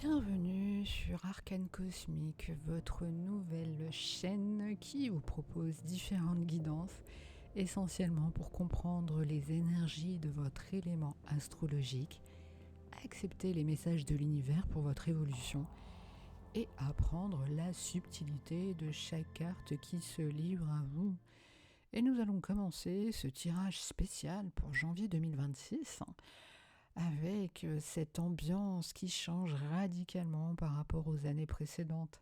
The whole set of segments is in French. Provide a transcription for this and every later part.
Bienvenue sur Arcane Cosmique, votre nouvelle chaîne qui vous propose différentes guidances, essentiellement pour comprendre les énergies de votre élément astrologique, accepter les messages de l'univers pour votre évolution et apprendre la subtilité de chaque carte qui se livre à vous. Et nous allons commencer ce tirage spécial pour janvier 2026 avec cette ambiance qui change radicalement par rapport aux années précédentes.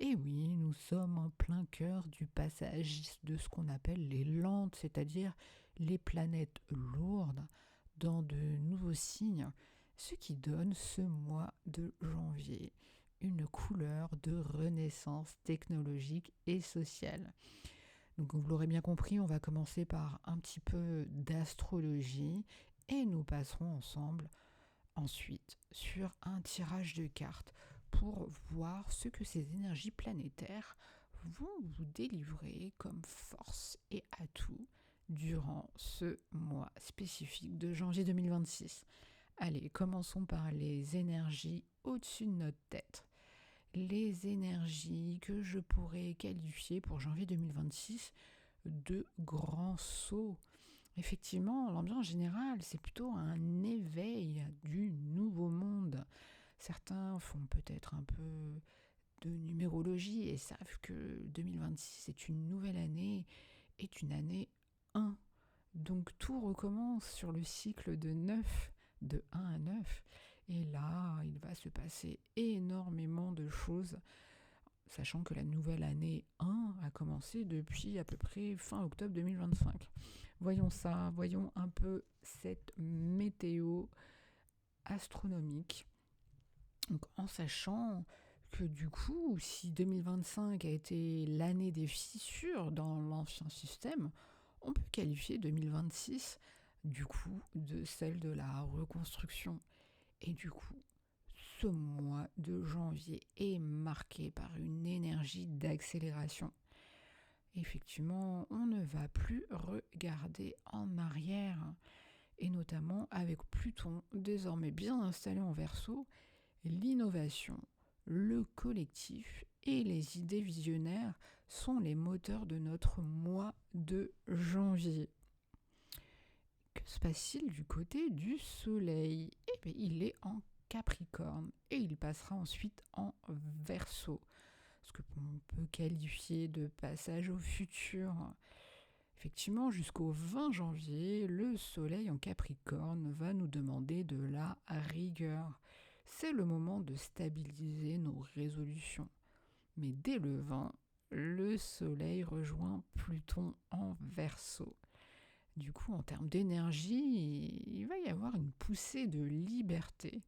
Et oui, nous sommes en plein cœur du passage de ce qu'on appelle les lentes, c'est-à-dire les planètes lourdes, dans de nouveaux signes, ce qui donne ce mois de janvier une couleur de renaissance technologique et sociale. Donc vous l'aurez bien compris, on va commencer par un petit peu d'astrologie et nous passerons ensemble ensuite sur un tirage de cartes pour voir ce que ces énergies planétaires vont vous délivrer comme force et atout durant ce mois spécifique de janvier 2026. Allez, commençons par les énergies au-dessus de notre tête. Les énergies que je pourrais qualifier pour janvier 2026 de grands sauts. Effectivement, l'ambiance générale, c'est plutôt un éveil du nouveau monde. Certains font peut-être un peu de numérologie et savent que 2026 est une nouvelle année, est une année 1. Donc tout recommence sur le cycle de 9, de 1 à 9. Et là, il va se passer énormément de choses, sachant que la nouvelle année 1 a commencé depuis à peu près fin octobre 2025. Voyons ça, voyons un peu cette météo astronomique. Donc, en sachant que du coup, si 2025 a été l'année des fissures dans l'ancien système, on peut qualifier 2026 du coup de celle de la reconstruction. Et du coup, ce mois de janvier est marqué par une énergie d'accélération. Effectivement, on ne va plus regarder en arrière, et notamment avec Pluton désormais bien installé en Verseau, l'innovation, le collectif et les idées visionnaires sont les moteurs de notre mois de janvier. Que se passe-t-il du côté du Soleil ? Eh bien, il est en Capricorne et il passera ensuite en Verseau, ce que l'on peut qualifier de passage au futur. Effectivement, jusqu'au 20 janvier, le Soleil en Capricorne va nous demander de la rigueur. C'est le moment de stabiliser nos résolutions. Mais dès le 20, le Soleil rejoint Pluton en Verseau. Du coup, en termes d'énergie, il va y avoir une poussée de liberté.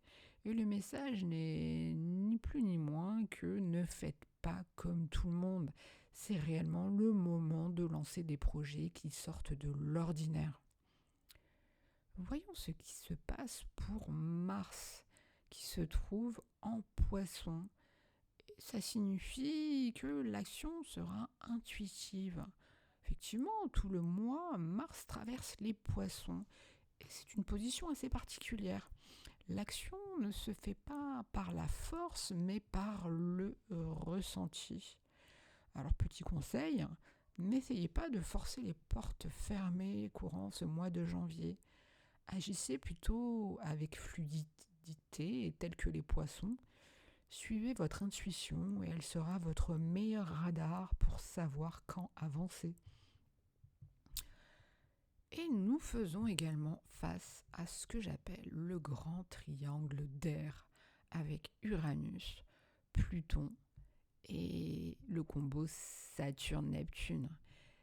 Et le message n'est ni plus ni moins que ne faites pas comme tout le monde. C'est réellement le moment de lancer des projets qui sortent de l'ordinaire. Voyons ce qui se passe pour Mars, qui se trouve en Poisson. Ça signifie que l'action sera intuitive. Effectivement, tout le mois, Mars traverse les Poissons. Et c'est une position assez particulière. L'action ne se fait pas par la force, mais par le ressenti. Alors, petit conseil, n'essayez pas de forcer les portes fermées courant ce mois de janvier. Agissez plutôt avec fluidité, telle que les Poissons. Suivez votre intuition et elle sera votre meilleur radar pour savoir quand avancer. Et nous faisons également face à ce que j'appelle le grand triangle d'air avec Uranus, Pluton et le combo Saturne-Neptune.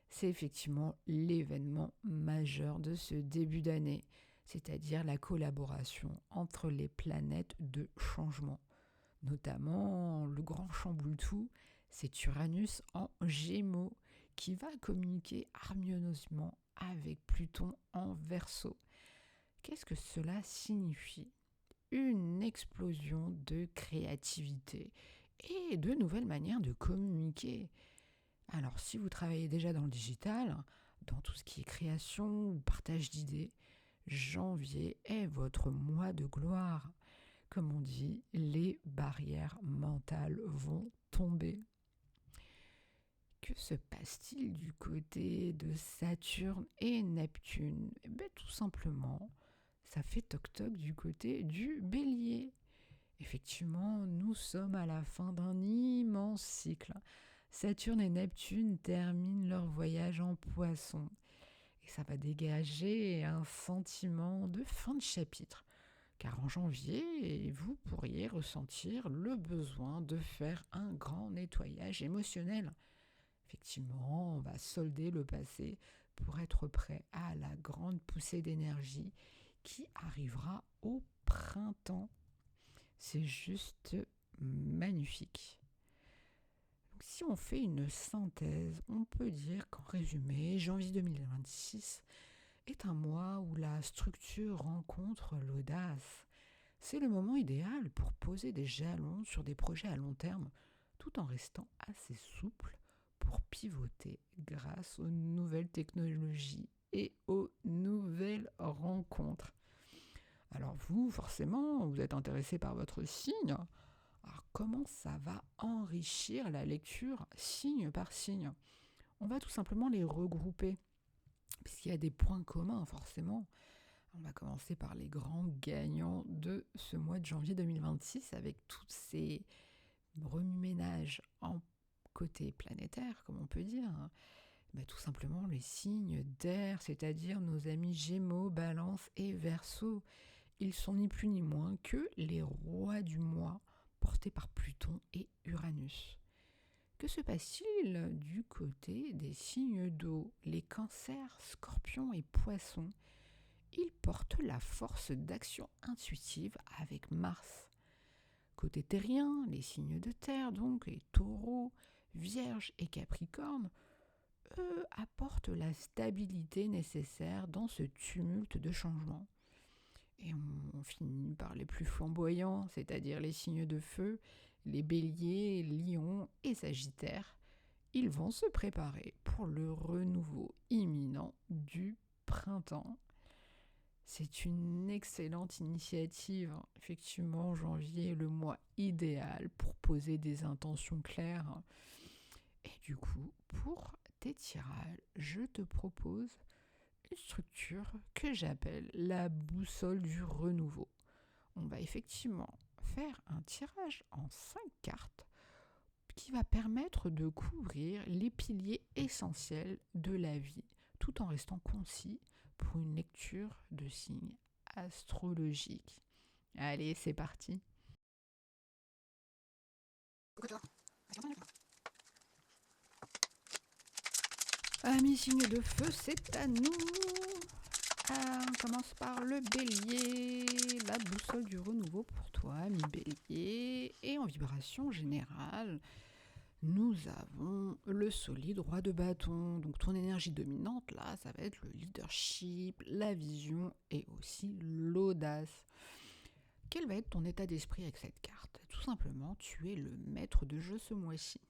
C'est effectivement l'événement majeur de ce début d'année, c'est-à-dire la collaboration entre les planètes de changement. Notamment, le grand chamboule-tout, c'est Uranus en Gémeaux qui va communiquer harmonieusement avec Pluton en Verseau. Qu'est-ce que cela signifie ? Une explosion de créativité et de nouvelles manières de communiquer. Alors, si vous travaillez déjà dans le digital, dans tout ce qui est création ou partage d'idées, janvier est votre mois de gloire. comme on dit, les barrières mentales vont tomber. Que se passe-t-il du côté de Saturne et Neptune ? Tout simplement, ça fait toc-toc du côté du Bélier. Effectivement, nous sommes à la fin d'un immense cycle. Saturne et Neptune terminent leur voyage en Poisson. Et ça va dégager un sentiment de fin de chapitre. Car en janvier, vous pourriez ressentir le besoin de faire un grand nettoyage émotionnel. Effectivement, on va solder le passé pour être prêt à la grande poussée d'énergie qui arrivera au printemps. C'est juste magnifique. Donc, si on fait une synthèse, on peut dire qu'en résumé, janvier 2026 est un mois où la structure rencontre l'audace. C'est le moment idéal pour poser des jalons sur des projets à long terme, tout en restant assez souple pour pivoter grâce aux nouvelles technologies et aux nouvelles rencontres. Alors vous, forcément, vous êtes intéressé par votre signe. Alors comment ça va enrichir la lecture signe par signe ? On va tout simplement les regrouper, puisqu'il y a des points communs forcément. On va commencer par les grands gagnants de ce mois de janvier 2026 avec tous ces remue-ménages en côté planétaire, comme on peut dire. Tout simplement les signes d'air, c'est-à-dire nos amis Gémeaux, Balance et Verseau. Ils sont ni plus ni moins que les rois du mois, portés par Pluton et Uranus. Que se passe-t-il du côté des signes d'eau ? Les Cancers, Scorpions et Poissons. Ils portent la force d'action intuitive avec Mars. Côté terrien, les signes de terre, donc les Taureaux, Vierge et Capricorne, eux apportent la stabilité nécessaire dans ce tumulte de changements. Et on finit par les plus flamboyants, c'est-à-dire les signes de feu, les béliers, lions et sagittaires. Ils vont se préparer pour le renouveau imminent du printemps. C'est une excellente initiative. Effectivement, janvier est le mois idéal pour poser des intentions claires. Et du coup, pour tes tirages, je te propose une structure que j'appelle la boussole du renouveau. On va effectivement faire un tirage en 5 cartes qui va permettre de couvrir les piliers essentiels de la vie, tout en restant concis pour une lecture de signes astrologiques. Allez, c'est parti. Amis signes de feu, c'est à nous. On commence par le bélier, la boussole du renouveau pour toi, ami bélier. Et en vibration générale, nous avons le solide roi de bâton. Donc ton énergie dominante, là, ça va être le leadership, la vision et aussi l'audace. Quel va être ton état d'esprit avec cette carte ? Tout simplement, tu es le maître de jeu ce mois-ci.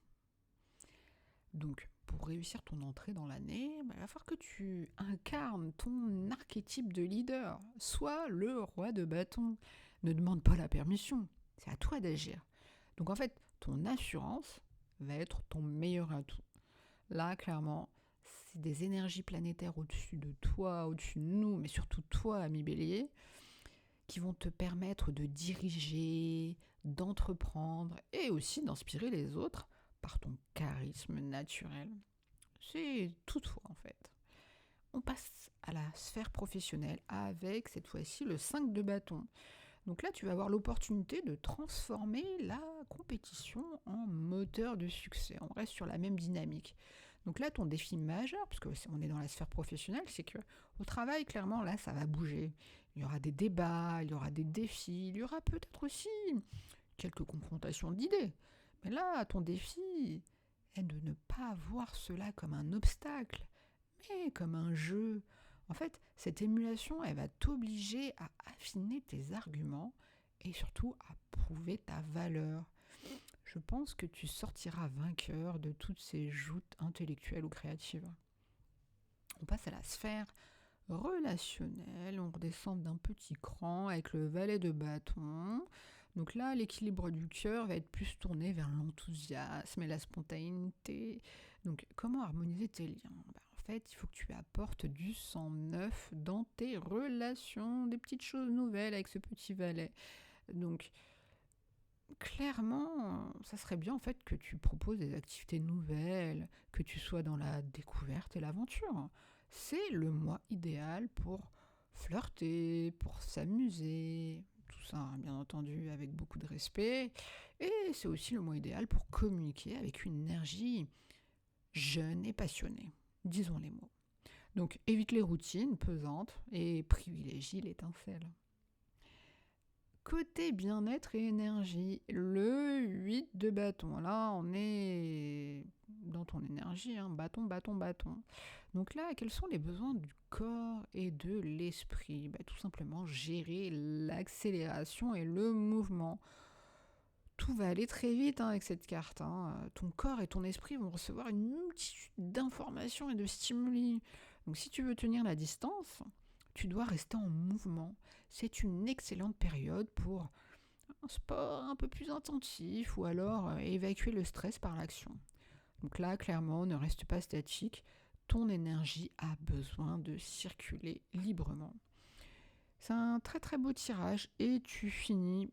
Donc, pour réussir ton entrée dans l'année, il va falloir que tu incarnes ton archétype de leader. Sois le roi de bâton. Ne demande pas la permission. C'est à toi d'agir. Donc en fait, ton assurance va être ton meilleur atout. Là, clairement, c'est des énergies planétaires au-dessus de toi, au-dessus de nous, mais surtout toi, ami bélier, qui vont te permettre de diriger, d'entreprendre et aussi d'inspirer les autres par ton charisme naturel. C'est tout toi en fait. On passe à la sphère professionnelle avec cette fois-ci le 5 de bâton. Donc là, tu vas avoir l'opportunité de transformer la compétition en moteur de succès. On reste sur la même dynamique. Donc là, ton défi majeur, parce qu'on est dans la sphère professionnelle, c'est que au travail, clairement, là, ça va bouger. Il y aura des débats, il y aura des défis, il y aura peut-être aussi quelques confrontations d'idées. Mais là, ton défi est de ne pas voir cela comme un obstacle, mais comme un jeu. En fait, cette émulation, elle va t'obliger à affiner tes arguments et surtout à prouver ta valeur. Je pense que tu sortiras vainqueur de toutes ces joutes intellectuelles ou créatives. On passe à la sphère Relationnel, on redescend d'un petit cran avec le valet de bâton. Donc là, l'équilibre du cœur va être plus tourné vers l'enthousiasme et la spontanéité. Donc comment harmoniser tes liens? En fait, il faut que tu apportes du sang neuf dans tes relations, des petites choses nouvelles avec ce petit valet. Donc clairement, ça serait bien en fait que tu proposes des activités nouvelles, que tu sois dans la découverte et l'aventure. C'est le mois idéal pour flirter, pour s'amuser, tout ça hein, bien entendu avec beaucoup de respect. Et c'est aussi le mois idéal pour communiquer avec une énergie jeune et passionnée, disons les mots. Donc évite les routines pesantes et privilégie l'étincelle. Côté bien-être et énergie, le 8 de bâton. Là, on est dans ton énergie, hein, bâton, bâton, bâton. Donc là, quels sont les besoins du corps et de l'esprit? Tout simplement gérer l'accélération et le mouvement. Tout va aller très vite hein, avec cette carte. Hein. Ton corps et ton esprit vont recevoir une multitude d'informations et de stimuli. Donc si tu veux tenir la distance, tu dois rester en mouvement. C'est une excellente période pour un sport un peu plus intensif ou alors évacuer le stress par l'action. Donc là, clairement, ne reste pas statique. Ton énergie a besoin de circuler librement. C'est un très très beau tirage et tu finis,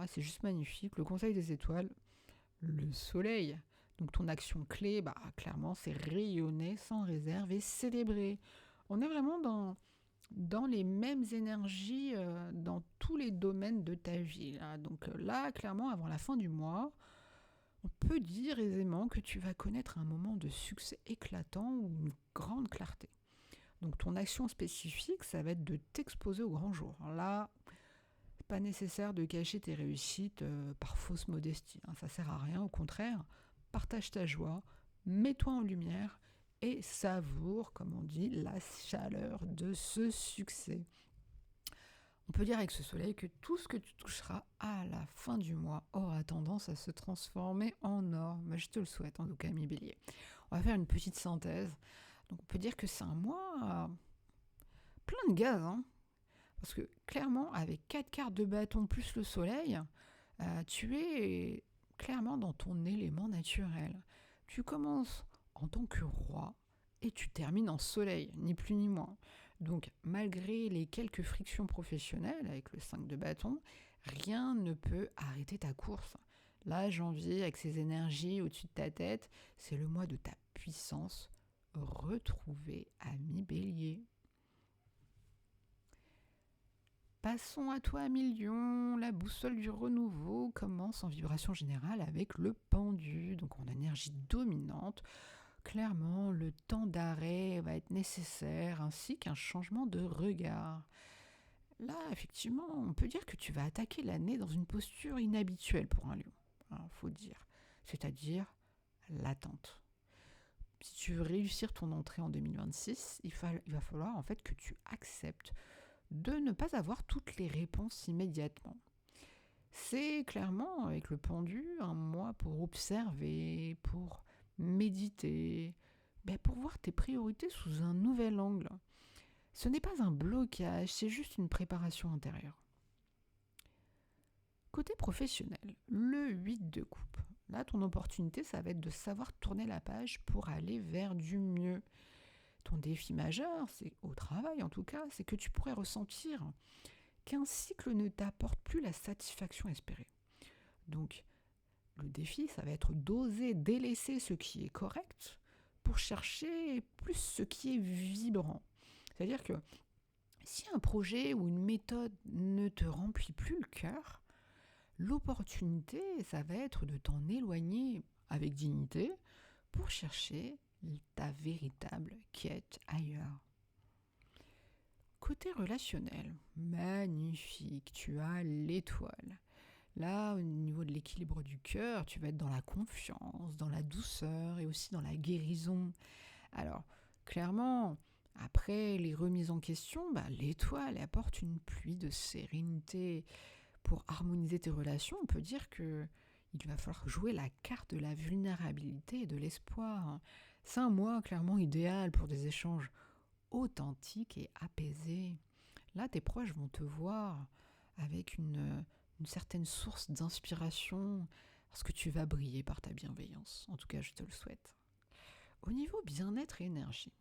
c'est juste magnifique, le conseil des étoiles, le soleil. Donc ton action clé, clairement, c'est rayonner sans réserve et célébrer. On est vraiment dans les mêmes énergies dans tous les domaines de ta vie. Là. Donc là, clairement, avant la fin du mois, on peut dire aisément que tu vas connaître un moment de succès éclatant ou une grande clarté. Donc ton action spécifique, ça va être de t'exposer au grand jour. Alors là, pas nécessaire de cacher tes réussites par fausse modestie. Hein. Ça sert à rien, au contraire, partage ta joie, mets-toi en lumière et savoure, comme on dit, la chaleur de ce succès. On peut dire avec ce soleil que tout ce que tu toucheras à la fin du mois aura tendance à se transformer en or. Mais je te le souhaite en tout cas, mi Bélier. On va faire une petite synthèse. Donc on peut dire que c'est un mois plein de gaz, hein. Parce que clairement, avec 4 cartes de bâton plus le soleil, tu es clairement dans ton élément naturel. Tu commences en tant que roi et tu termines en soleil, ni plus ni moins. Donc malgré les quelques frictions professionnelles avec le 5 de bâton, rien ne peut arrêter ta course. Là, janvier, avec ses énergies au-dessus de ta tête, c'est le mois de ta puissance retrouvée, ami Bélier. Passons à toi, Million. La boussole du renouveau commence en vibration générale avec le pendu, donc en énergie dominante. Clairement, le temps d'arrêt va être nécessaire, ainsi qu'un changement de regard. Là, effectivement, on peut dire que tu vas attaquer l'année dans une posture inhabituelle pour un lion, faut dire. C'est-à-dire l'attente. Si tu veux réussir ton entrée en 2026, il va falloir en fait que tu acceptes de ne pas avoir toutes les réponses immédiatement. C'est clairement, avec le pendu, un mois pour observer, pour méditer, pour voir tes priorités sous un nouvel angle. Ce n'est pas un blocage, c'est juste une préparation intérieure. Côté professionnel, le 8 de coupe. Là, ton opportunité, ça va être de savoir tourner la page pour aller vers du mieux. Ton défi majeur, c'est au travail en tout cas, c'est que tu pourrais ressentir qu'un cycle ne t'apporte plus la satisfaction espérée. Donc, le défi, ça va être d'oser délaisser ce qui est correct pour chercher plus ce qui est vibrant. C'est-à-dire que si un projet ou une méthode ne te remplit plus le cœur, l'opportunité, ça va être de t'en éloigner avec dignité pour chercher ta véritable quête ailleurs. Côté relationnel, magnifique, tu as l'étoile. Là, au niveau de l'équilibre du cœur, tu vas être dans la confiance, dans la douceur et aussi dans la guérison. Alors, clairement, après les remises en question, l'étoile apporte une pluie de sérénité. Pour harmoniser tes relations, on peut dire que il va falloir jouer la carte de la vulnérabilité et de l'espoir. C'est un mois clairement idéal pour des échanges authentique et apaisé. Là, tes proches vont te voir avec une certaine source d'inspiration, parce que tu vas briller par ta bienveillance. En tout cas, je te le souhaite. Au niveau bien-être et énergie,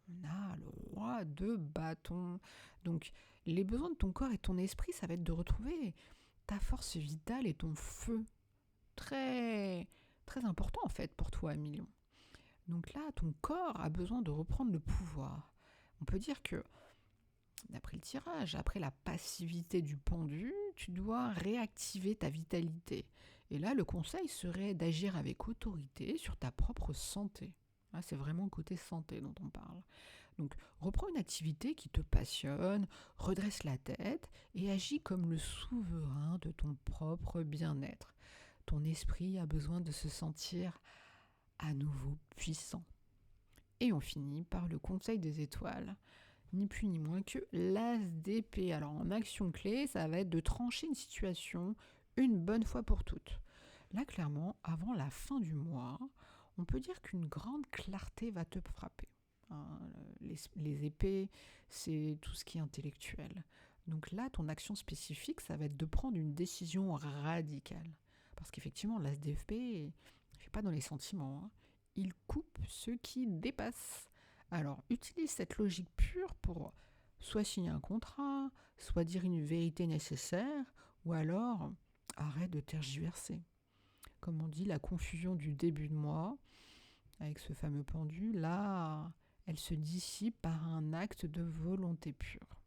on a le roi de bâton. Donc, les besoins de ton corps et de ton esprit, ça va être de retrouver ta force vitale et ton feu. Très, très important en fait pour toi, Million. Donc là, ton corps a besoin de reprendre le pouvoir. On peut dire que, d'après le tirage, après la passivité du pendu, tu dois réactiver ta vitalité. Et là, le conseil serait d'agir avec autorité sur ta propre santé. Là, c'est vraiment le côté santé dont on parle. Donc, reprends une activité qui te passionne, redresse la tête et agis comme le souverain de ton propre bien-être. Ton esprit a besoin de se sentir à nouveau puissant. Et on finit par le conseil des étoiles, ni plus ni moins que l'as d'épée. Alors en action clé, ça va être de trancher une situation une bonne fois pour toutes. Là, clairement, avant la fin du mois, on peut dire qu'une grande clarté va te frapper. Hein, les épées, c'est tout ce qui est intellectuel. Donc là, ton action spécifique, ça va être de prendre une décision radicale. Parce qu'effectivement, l'as d'épée ne fait pas dans les sentiments. Hein. Il coupe ce qui dépasse. Alors, utilise cette logique pure pour soit signer un contrat, soit dire une vérité nécessaire, ou alors arrête de tergiverser. Comme on dit, la confusion du début de mois, avec ce fameux pendu, là, elle se dissipe par un acte de volonté pure.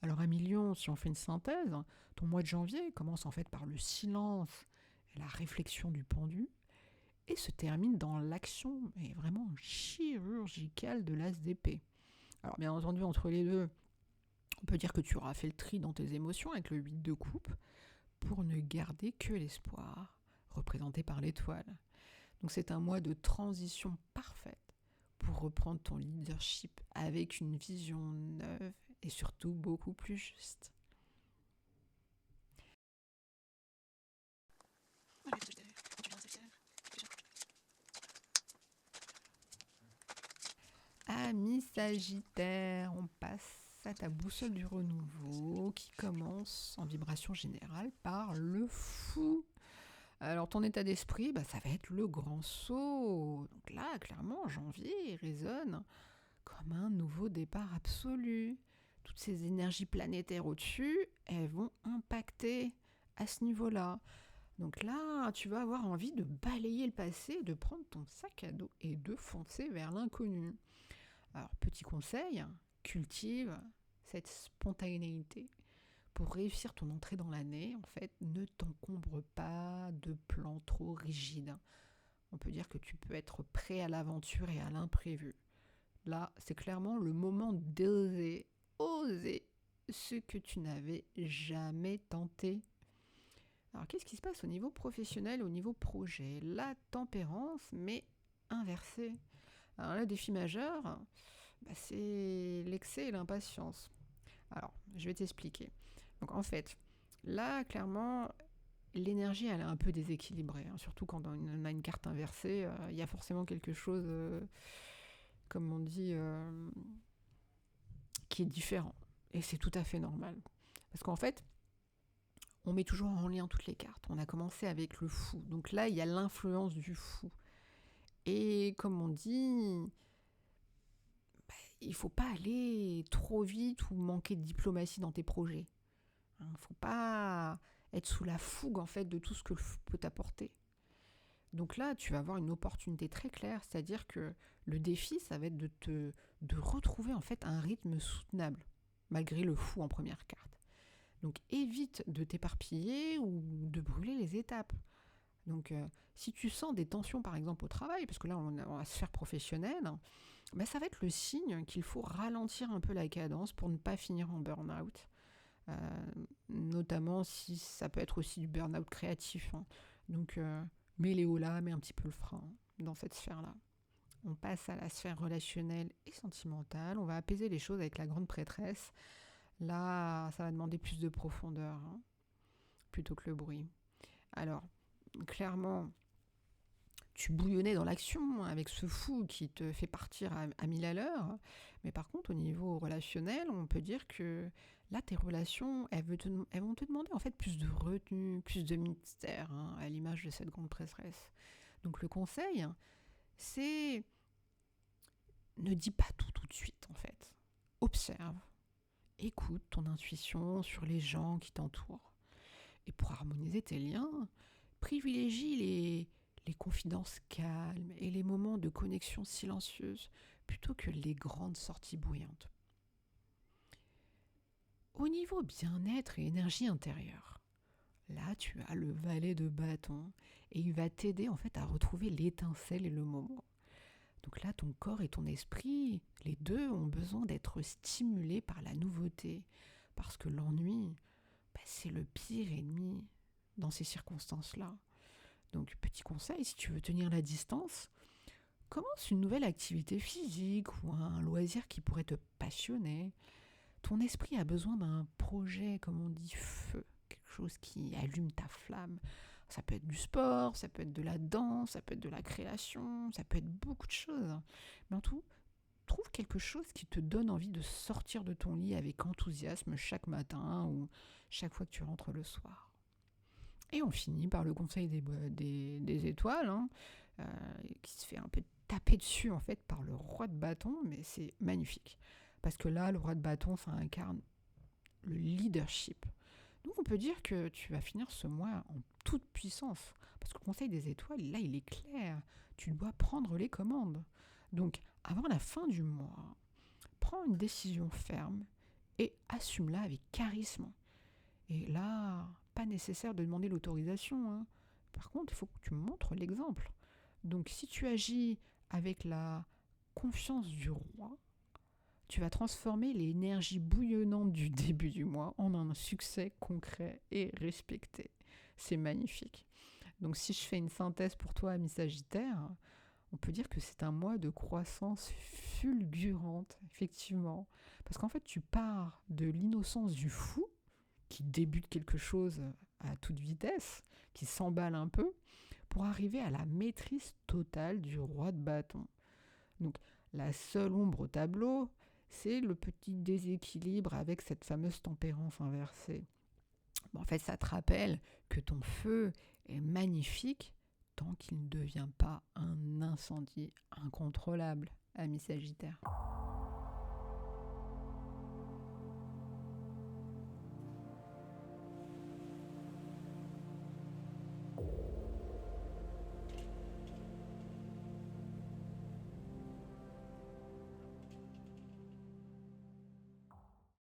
Alors à Million, si on fait une synthèse, ton mois de janvier commence en fait par le silence et la réflexion du pendu, et se termine dans l'action et vraiment chirurgicale de l'as d'épée. Alors bien entendu, entre les deux, on peut dire que tu auras fait le tri dans tes émotions avec le 8 de coupe pour ne garder que l'espoir, représenté par l'étoile. Donc c'est un mois de transition parfaite pour reprendre ton leadership avec une vision neuve et surtout beaucoup plus juste. Amis Sagittaire, on passe à ta boussole du renouveau qui commence en vibration générale par le fou. Alors ton état d'esprit, ça va être le grand saut. Donc là, clairement, janvier résonne comme un nouveau départ absolu. Toutes ces énergies planétaires au-dessus, elles vont impacter à ce niveau-là. Donc là, tu vas avoir envie de balayer le passé, de prendre ton sac à dos et de foncer vers l'inconnu. Alors, petit conseil, cultive cette spontanéité. Pour réussir ton entrée dans l'année, en fait, ne t'encombre pas de plans trop rigides. On peut dire que tu peux être prêt à l'aventure et à l'imprévu. Là, c'est clairement le moment d'oser, oser ce que tu n'avais jamais tenté. Alors, qu'est-ce qui se passe au niveau professionnel, au niveau projet? La tempérance, mais inversée. Alors, le défi majeur, c'est l'excès et l'impatience. Alors, je vais t'expliquer. Donc, en fait, là, clairement, l'énergie, elle est un peu déséquilibrée. Hein. Surtout quand on a une carte inversée, il y a forcément quelque chose, comme on dit, qui est différent. Et c'est tout à fait normal. Parce qu'en fait, on met toujours en lien toutes les cartes. On a commencé avec le fou. Donc là, il y a l'influence du fou. Et comme on dit, il ne faut pas aller trop vite ou manquer de diplomatie dans tes projets. Il ne faut pas être sous la fougue en fait de tout ce que le fou peut t'apporter. Donc là, tu vas avoir une opportunité très claire, c'est-à-dire que le défi, ça va être de retrouver en fait un rythme soutenable, malgré le fou en première carte. Donc évite de t'éparpiller ou de brûler les étapes. Donc si tu sens des tensions par exemple au travail, parce que là on a sphère professionnelle, ça va être le signe qu'il faut ralentir un peu la cadence pour ne pas finir en burn-out. Notamment si ça peut être aussi du burn-out créatif. Hein. Donc mets les hauts là, mets un petit peu le frein dans cette sphère-là. On passe à la sphère relationnelle et sentimentale. On va apaiser les choses avec la grande prêtresse. Là, ça va demander plus de profondeur, plutôt que le bruit. Alors, clairement, tu bouillonnais dans l'action avec ce fou qui te fait partir à 1000 à l'heure. Mais par contre, au niveau relationnel, on peut dire que là, tes relations, elles vont te demander en fait plus de retenue, plus de mystère, hein, à l'image de cette grande prêtresse. Donc le conseil, c'est ne dis pas tout de suite en fait. Observe, écoute ton intuition sur les gens qui t'entourent. Et pour harmoniser tes liens, privilégie les confidences calmes et les moments de connexion silencieuse plutôt que les grandes sorties bruyantes. Au niveau bien-être et énergie intérieure, là tu as le valet de bâton et il va t'aider en fait à retrouver l'étincelle et le moment. Donc là ton corps et ton esprit, les deux ont besoin d'être stimulés par la nouveauté parce que l'ennui, c'est le pire ennemi dans ces circonstances-là. Donc petit conseil, si tu veux tenir la distance, commence une nouvelle activité physique ou un loisir qui pourrait te passionner. Ton esprit a besoin d'un projet, comme on dit, feu, quelque chose qui allume ta flamme. Ça peut être du sport, ça peut être de la danse, ça peut être de la création, ça peut être beaucoup de choses. Mais en tout, trouve quelque chose qui te donne envie de sortir de ton lit avec enthousiasme chaque matin ou chaque fois que tu rentres le soir. Et on finit par le conseil des étoiles, hein, qui se fait un peu taper dessus en fait par le roi de bâton, mais c'est magnifique. Parce que là, le roi de bâton, ça incarne le leadership. Donc on peut dire que tu vas finir ce mois en toute puissance. Parce que le conseil des étoiles, là, il est clair. Tu dois prendre les commandes. Donc avant la fin du mois, prends une décision ferme et assume-la avec charisme. Et là, pas nécessaire de demander l'autorisation, hein. Par contre, il faut que tu montres l'exemple. Donc si tu agis avec la confiance du roi, tu vas transformer l'énergie bouillonnante du début du mois en un succès concret et respecté. C'est magnifique. Donc si je fais une synthèse pour toi, ami Sagittaire, on peut dire que c'est un mois de croissance fulgurante, effectivement. Parce qu'en fait, tu pars de l'innocence du fou, qui débute quelque chose à toute vitesse, qui s'emballe un peu, pour arriver à la maîtrise totale du roi de bâton. Donc la seule ombre au tableau, c'est le petit déséquilibre avec cette fameuse tempérance inversée. Bon, en fait, ça te rappelle que ton feu est magnifique tant qu'il ne devient pas un incendie incontrôlable, ami Sagittaire.